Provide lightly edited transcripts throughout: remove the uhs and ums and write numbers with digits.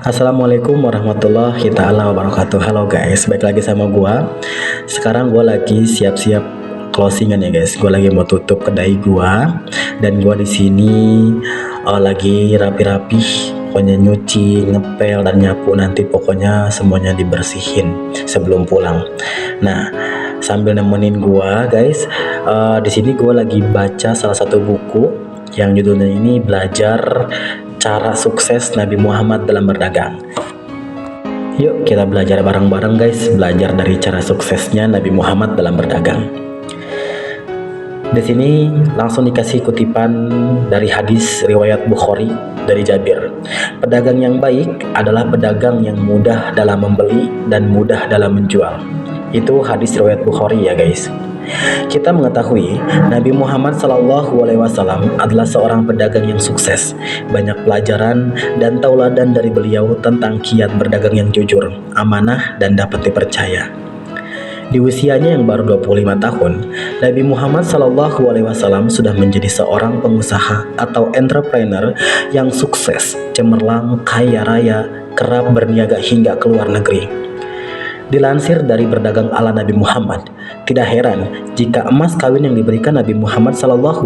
Assalamualaikum warahmatullahi taala wabarakatuh. Halo guys, balik lagi sama gua. Sekarang gua lagi siap-siap closingan ya guys. Gua lagi mau tutup kedai gua dan gua di sini lagi rapi-rapi, pokoknya nyuci, ngepel dan nyapu, nanti pokoknya semuanya dibersihin sebelum pulang. Nah, sambil nemenin gua guys, di sini gua lagi baca salah satu buku yang judulnya ini Belajar Cara Sukses Nabi Muhammad dalam Berdagang. Yuk kita belajar bareng-bareng guys, belajar dari cara suksesnya Nabi Muhammad dalam berdagang. Di sini langsung dikasih kutipan dari hadis riwayat Bukhari dari Jabir. Pedagang yang baik adalah pedagang yang mudah dalam membeli dan mudah dalam menjual. Itu hadis riwayat Bukhari ya guys. Kita mengetahui Nabi Muhammad SAW adalah seorang pedagang yang sukses. Banyak pelajaran dan tauladan dari beliau tentang kiat berdagang yang jujur, amanah, dan dapat dipercaya. Di usianya yang baru 25 tahun, Nabi Muhammad SAW sudah menjadi seorang pengusaha atau entrepreneur yang sukses, cemerlang, kaya raya, kerap berniaga hingga ke luar negeri. Dilansir dari Berdagang ala Nabi Muhammad, tidak heran jika emas kawin yang diberikan Nabi Muhammad SAW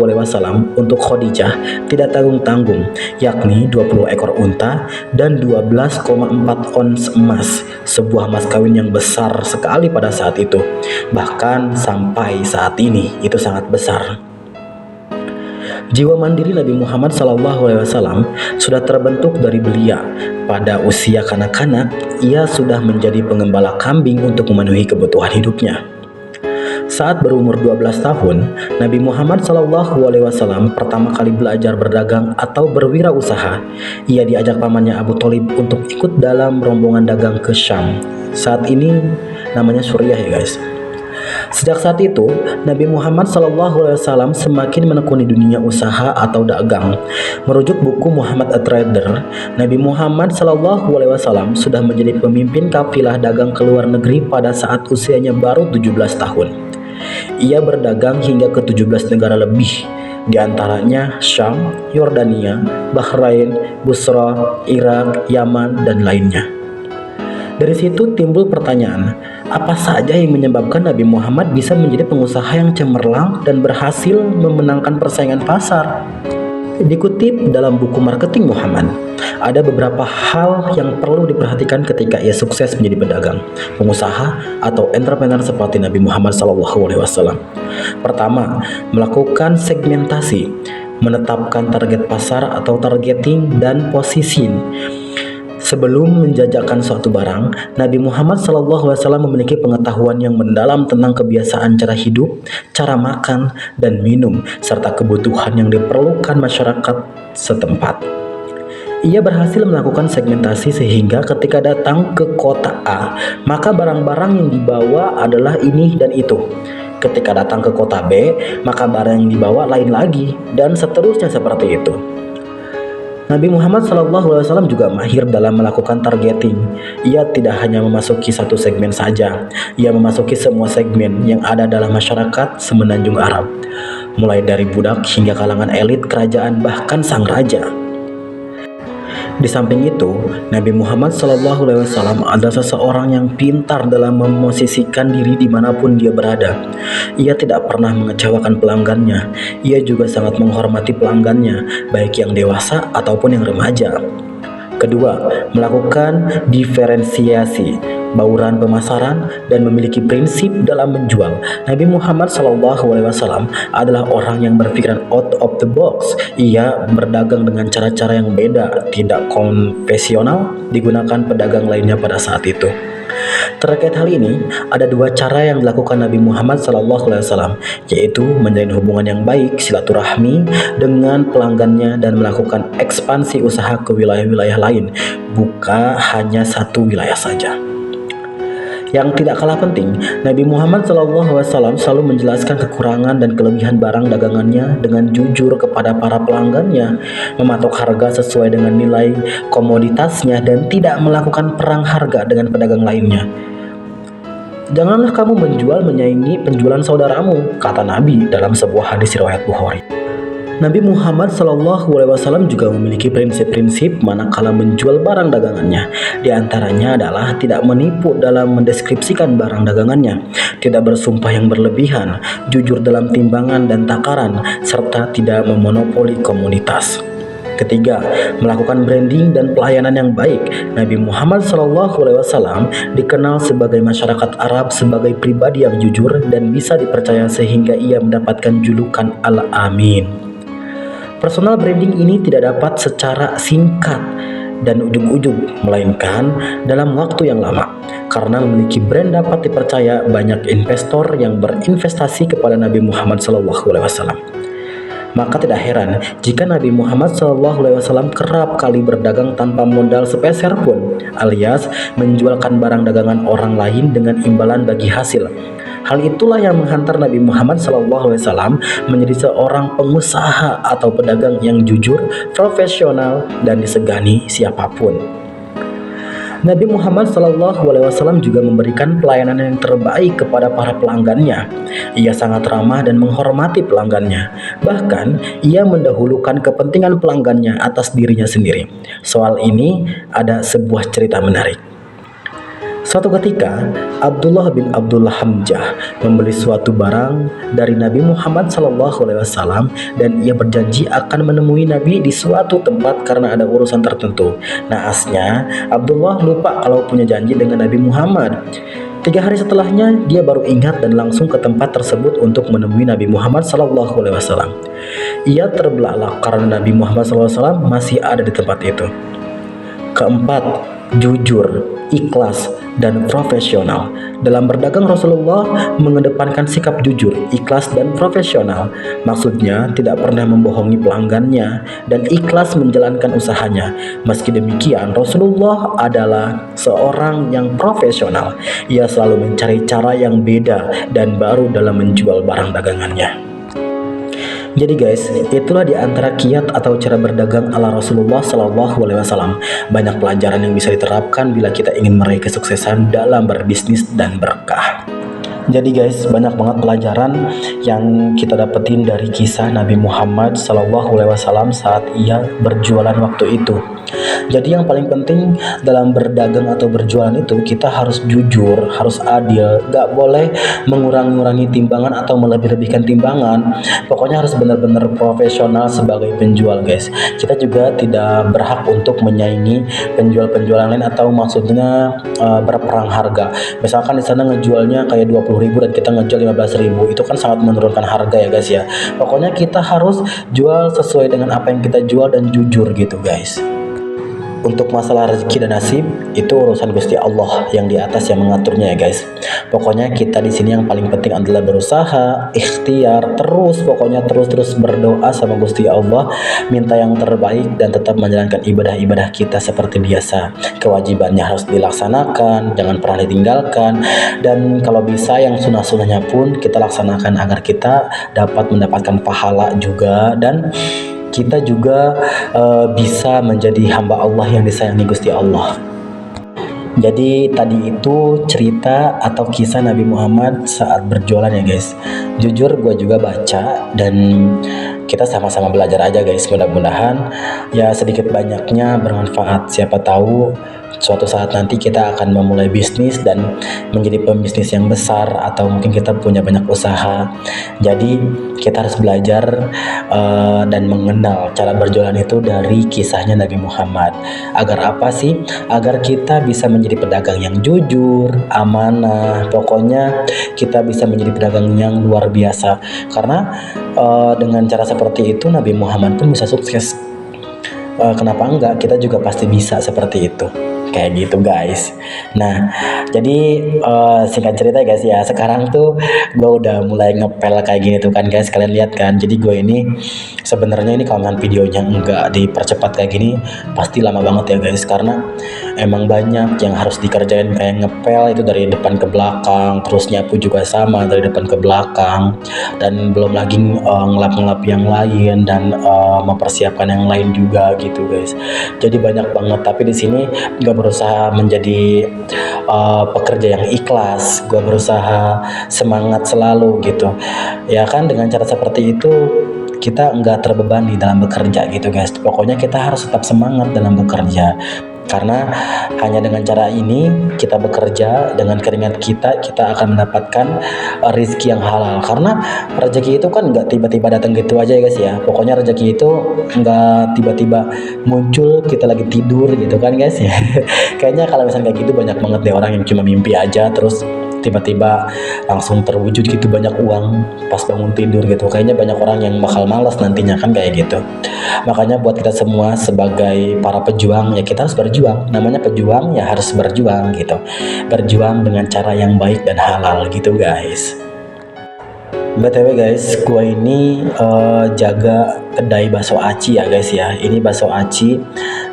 untuk Khadijah tidak tanggung-tanggung, yakni 20 ekor unta dan 12,4 ons emas, sebuah mas kawin yang besar sekali pada saat itu. Bahkan sampai saat ini itu sangat besar. Jiwa mandiri Nabi Muhammad SAW sudah terbentuk dari belia. Pada usia kanak-kanak, ia sudah menjadi pengembala kambing untuk memenuhi kebutuhan hidupnya. Saat berumur 12 tahun, Nabi Muhammad SAW pertama kali belajar berdagang atau berwirausaha. Ia diajak pamannya Abu Thalib untuk ikut dalam rombongan dagang ke Syam. Saat ini namanya Suriah ya guys. Sejak saat itu, Nabi Muhammad SAW semakin menekuni dunia usaha atau dagang. Merujuk buku Muhammad a Trader, Nabi Muhammad SAW sudah menjadi pemimpin kafilah dagang ke luar negeri pada saat usianya baru 17 tahun. Ia berdagang hingga ke 17 negara lebih, di antaranya Syam, Yordania, Bahrain, Busra, Irak, Yaman, dan lainnya. Dari situ timbul pertanyaan, apa saja yang menyebabkan Nabi Muhammad bisa menjadi pengusaha yang cemerlang dan berhasil memenangkan persaingan pasar? Dikutip dalam buku Marketing Muhammad, ada beberapa hal yang perlu diperhatikan ketika ia sukses menjadi pedagang, pengusaha, atau entrepreneur seperti Nabi Muhammad SAW. Pertama, melakukan segmentasi, menetapkan target pasar atau targeting dan positioning. Sebelum menjajakan suatu barang, Nabi Muhammad SAW memiliki pengetahuan yang mendalam tentang kebiasaan cara hidup, cara makan dan minum, serta kebutuhan yang diperlukan masyarakat setempat. Ia berhasil melakukan segmentasi sehingga ketika datang ke kota A, maka barang-barang yang dibawa adalah ini dan itu. Ketika datang ke kota B, maka barang yang dibawa lain lagi, dan seterusnya seperti itu. Nabi Muhammad SAW juga mahir dalam melakukan targeting. Ia tidak hanya memasuki satu segmen saja, ia memasuki semua segmen yang ada dalam masyarakat semenanjung Arab, mulai dari budak hingga kalangan elit kerajaan bahkan sang raja. Di samping itu, Nabi Muhammad SAW adalah seseorang yang pintar dalam memosisikan diri dimanapun dia berada. Ia tidak pernah mengecewakan pelanggannya. Ia juga sangat menghormati pelanggannya, baik yang dewasa ataupun yang remaja. Kedua, melakukan diferensiasi, bauran pemasaran, dan memiliki prinsip dalam menjual. Nabi Muhammad SAW adalah orang yang berpikiran out of the box. Ia berdagang dengan cara-cara yang beda, tidak konvensional digunakan pedagang lainnya pada saat itu. Terkait hal ini, ada dua cara yang dilakukan Nabi Muhammad SAW, yaitu menjalin hubungan yang baik, silaturahmi dengan pelanggannya, dan melakukan ekspansi usaha ke wilayah-wilayah lain, bukan hanya satu wilayah saja. Yang tidak kalah penting, Nabi Muhammad SAW selalu menjelaskan kekurangan dan kelebihan barang dagangannya dengan jujur kepada para pelanggannya, mematok harga sesuai dengan nilai komoditasnya, dan tidak melakukan perang harga dengan pedagang lainnya. Janganlah kamu menjual menyaingi penjualan saudaramu, kata Nabi dalam sebuah hadis riwayat Bukhari. Nabi Muhammad SAW juga memiliki prinsip-prinsip manakala menjual barang dagangannya. Di antaranya adalah tidak menipu dalam mendeskripsikan barang dagangannya, tidak bersumpah yang berlebihan, jujur dalam timbangan dan takaran, serta tidak memonopoli komunitas. Ketiga, melakukan branding dan pelayanan yang baik. Nabi Muhammad SAW dikenal sebagai masyarakat Arab sebagai pribadi yang jujur dan bisa dipercaya sehingga ia mendapatkan julukan Al-Amin. Personal branding ini tidak dapat secara singkat dan ujug-ujug, melainkan dalam waktu yang lama. Karena memiliki brand dapat dipercaya, banyak investor yang berinvestasi kepada Nabi Muhammad SAW. Maka tidak heran jika Nabi Muhammad SAW kerap kali berdagang tanpa modal sepeser pun, alias menjualkan barang dagangan orang lain dengan imbalan bagi hasil. Hal itulah yang menghantar Nabi Muhammad SAW menjadi seorang pengusaha atau pedagang yang jujur, profesional, dan disegani siapapun. Nabi Muhammad SAW juga memberikan pelayanan yang terbaik kepada para pelanggannya. Ia sangat ramah dan menghormati pelanggannya. Bahkan, ia mendahulukan kepentingan pelanggannya atas dirinya sendiri. Soal ini ada sebuah cerita menarik. Suatu ketika, Abdullah bin Abdullah Hamzah membeli suatu barang dari Nabi Muhammad SAW dan ia berjanji akan menemui Nabi di suatu tempat karena ada urusan tertentu. Naasnya, Abdullah lupa kalau punya janji dengan Nabi Muhammad. 3 hari setelahnya, dia baru ingat dan langsung ke tempat tersebut untuk menemui Nabi Muhammad SAW. Ia terbelalak karena Nabi Muhammad SAW masih ada di tempat itu. Keempat, jujur, ikhlas, dan profesional. Dalam berdagang, Rasulullah mengedepankan sikap jujur, ikhlas, dan profesional. Maksudnya tidak pernah membohongi pelanggannya dan ikhlas menjalankan usahanya. Meski demikian, Rasulullah adalah seorang yang profesional. Ia selalu mencari cara yang beda dan baru dalam menjual barang dagangannya. Jadi guys, itulah di antara kiat atau cara berdagang ala Rasulullah SAW. Banyak pelajaran yang bisa diterapkan bila kita ingin meraih kesuksesan dalam berbisnis dan berkah. Jadi guys, banyak banget pelajaran yang kita dapetin dari kisah Nabi Muhammad SAW saat ia berjualan waktu itu. Jadi yang paling penting dalam berdagang atau berjualan itu, kita harus jujur, harus adil, gak boleh mengurangi timbangan atau melebih-lebihkan timbangan. Pokoknya harus benar-benar profesional sebagai penjual guys. Kita juga tidak berhak untuk menyaingi penjual-penjual lain atau maksudnya berperang harga. Misalkan di sana ngejualnya kayak 20.000 dan kita ngejual 15.000, itu kan sangat menurunkan harga ya guys ya. Pokoknya kita harus jual sesuai dengan apa yang kita jual dan jujur gitu guys. Untuk masalah rezeki dan nasib itu urusan Gusti Allah yang di atas yang mengaturnya ya guys. Pokoknya kita di sini yang paling penting adalah berusaha, ikhtiar, pokoknya terus berdoa sama Gusti Allah, minta yang terbaik dan tetap menjalankan ibadah-ibadah kita seperti biasa. Kewajibannya harus dilaksanakan, jangan pernah ditinggalkan, dan kalau bisa yang sunnah-sunnahnya pun kita laksanakan agar kita dapat mendapatkan pahala juga dan kita juga bisa menjadi hamba Allah yang disayangi Gusti Allah. Jadi tadi itu cerita atau kisah Nabi Muhammad saat berjualan ya guys. Jujur gue juga baca dan kita sama-sama belajar aja guys. Mudah-mudahan ya sedikit banyaknya bermanfaat. Siapa tahu suatu saat nanti kita akan memulai bisnis dan menjadi pembisnis yang besar, atau mungkin kita punya banyak usaha. Jadi kita harus belajar dan mengenal cara berjualan itu dari kisahnya Nabi Muhammad. Agar apa sih? Agar kita bisa menjadi pedagang yang jujur, amanah. Pokoknya kita bisa menjadi pedagang yang luar biasa. Karena dengan cara seperti itu Nabi Muhammad pun bisa sukses. Kenapa enggak? Kita juga pasti bisa seperti itu. Kayak gitu guys. Nah, jadi singkat cerita guys ya, sekarang tuh gue udah mulai ngepel kayak gini tuh kan guys, kalian lihat kan. Jadi gue ini sebenarnya ini kalau videonya enggak dipercepat kayak gini pasti lama banget ya guys, karena emang banyak yang harus dikerjain, kayak ngepel itu dari depan ke belakang, terus nyapu juga sama dari depan ke belakang, dan belum lagi ngelap-ngelap yang lain dan mempersiapkan yang lain juga gitu guys. Jadi banyak banget, tapi di sini gue berusaha menjadi pekerja yang ikhlas, gue berusaha semangat selalu gitu ya kan. Dengan cara seperti itu kita nggak terbebani dalam bekerja gitu guys. Pokoknya kita harus tetap semangat dalam bekerja, karena hanya dengan cara ini kita bekerja dengan keringat kita akan mendapatkan rezeki yang halal. Karena rezeki itu kan nggak tiba-tiba datang gitu aja ya guys ya. Pokoknya rezeki itu nggak tiba-tiba muncul kita lagi tidur gitu kan guys ya. Kayaknya kalau misalnya kayak gitu banyak banget deh orang yang cuma mimpi aja terus tiba-tiba langsung terwujud gitu banyak uang pas bangun tidur gitu. Kayaknya banyak orang yang bakal malas nantinya kan kayak gitu. Makanya buat kita semua sebagai para pejuang ya kita harus berjuang. Namanya pejuang ya harus berjuang gitu. Berjuang dengan cara yang baik dan halal gitu guys. BTW guys, gua ini jaga kedai bakso aci ya guys ya. Ini bakso aci,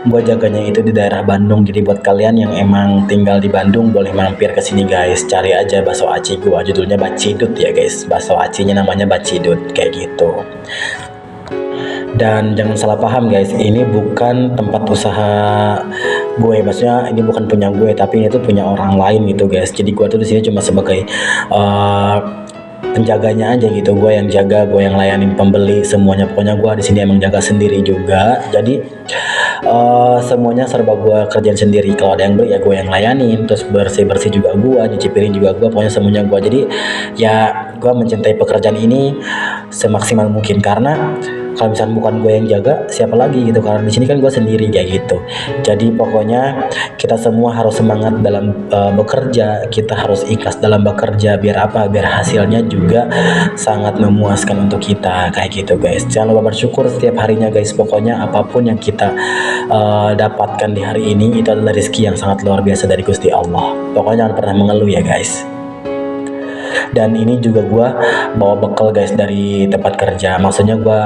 gua jaganya itu di daerah Bandung. Jadi buat kalian yang emang tinggal di Bandung boleh mampir ke sini guys. Cari aja bakso aci gua, judulnya Bacidut ya guys. Bakso acinya namanya Bacidut kayak gitu. Dan jangan salah paham guys, ini bukan tempat usaha gue, maksudnya ini bukan punya gue, tapi ini tuh punya orang lain gitu guys. Jadi gue tuh di sini cuma sebagai penjaganya aja gitu. Gue yang jaga, gue yang layanin pembeli semuanya. Pokoknya gue di sini emang jaga sendiri juga. Jadi semuanya serba gue kerjain sendiri. Kalau ada yang beli ya gue yang layanin, terus bersih juga gue, nyuci piring juga gue, pokoknya semuanya gue. Jadi ya gue mencintai pekerjaan ini semaksimal mungkin, karena kalau misalnya bukan gue yang jaga siapa lagi gitu, karena di sini kan gue sendiri kayak gitu. Jadi pokoknya kita semua harus semangat dalam bekerja, kita harus ikhlas dalam bekerja, biar apa, biar hasilnya juga sangat memuaskan untuk kita kayak gitu guys. Jangan lupa bersyukur setiap harinya guys. Pokoknya apapun yang kita dapatkan di hari ini itu adalah rezeki yang sangat luar biasa dari Gusti Allah. Pokoknya jangan pernah mengeluh ya guys. Dan ini juga gue bawa bekal guys dari tempat kerja. Maksudnya gue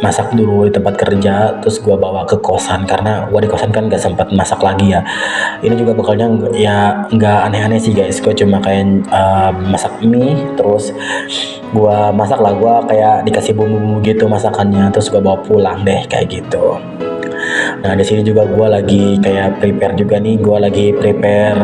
masak dulu di tempat kerja, terus gue bawa ke kosan, karena gue di kosan kan gak sempat masak lagi ya. Ini juga bekalnya ya nggak aneh-aneh sih guys. Gue cuma kayak masak mie, terus gue masak lah, gue kayak dikasih bumbu gitu masakannya, terus gue bawa pulang deh kayak gitu. Nah di sini juga gue lagi kayak prepare juga nih, gue lagi prepare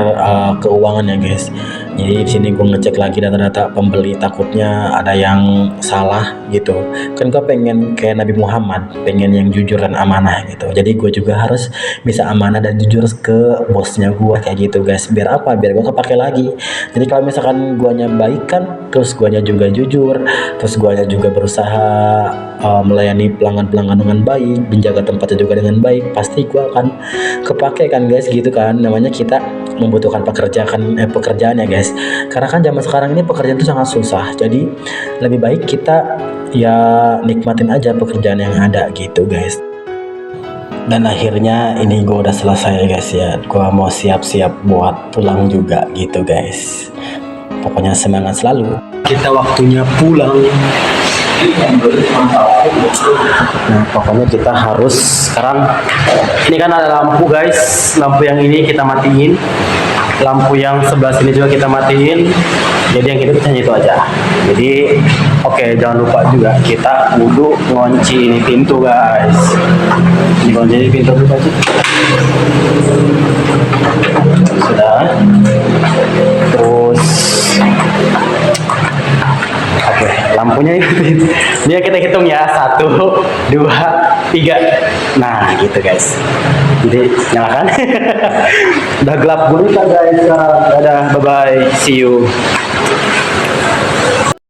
keuangan ya guys. Jadi di sini gue ngecek lagi data-data pembeli, takutnya ada yang salah gitu. Kan gue pengen kayak Nabi Muhammad, pengen yang jujur dan amanah gitu. Jadi gue juga harus bisa amanah dan jujur ke bosnya gue kayak gitu guys. Biar apa? Biar gue kepake lagi. Jadi kalau misalkan guanya baik kan, terus guanya juga jujur, terus guanya juga berusaha melayani pelanggan-pelanggan dengan baik, menjaga tempatnya juga dengan baik, pasti gue akan kepake kan guys gitu kan. Namanya kita membutuhkan pekerjaan ya guys, karena kan zaman sekarang ini pekerjaan itu sangat susah. Jadi lebih baik kita ya nikmatin aja pekerjaan yang ada gitu guys. Dan akhirnya ini gue udah selesai guys ya, gue mau siap-siap buat pulang juga gitu guys. Pokoknya semangat selalu, kita waktunya pulang. Nah pokoknya kita harus sekarang, ini kan ada lampu guys, lampu yang ini kita matiin, lampu yang sebelah sini juga kita matiin. Jadi yang kita hanya itu aja. Jadi oke, jangan lupa juga kita kudu ngunci ini pintu guys. Ini kunci pintu dulu aja. Sudah. Terus oke, lampunya itu dia kita hitung ya, 1, 2, 3. Nah gitu guys. Jadi nyalakan. Udah gelap gulita guys sekarang. Dadah, bye bye, see you.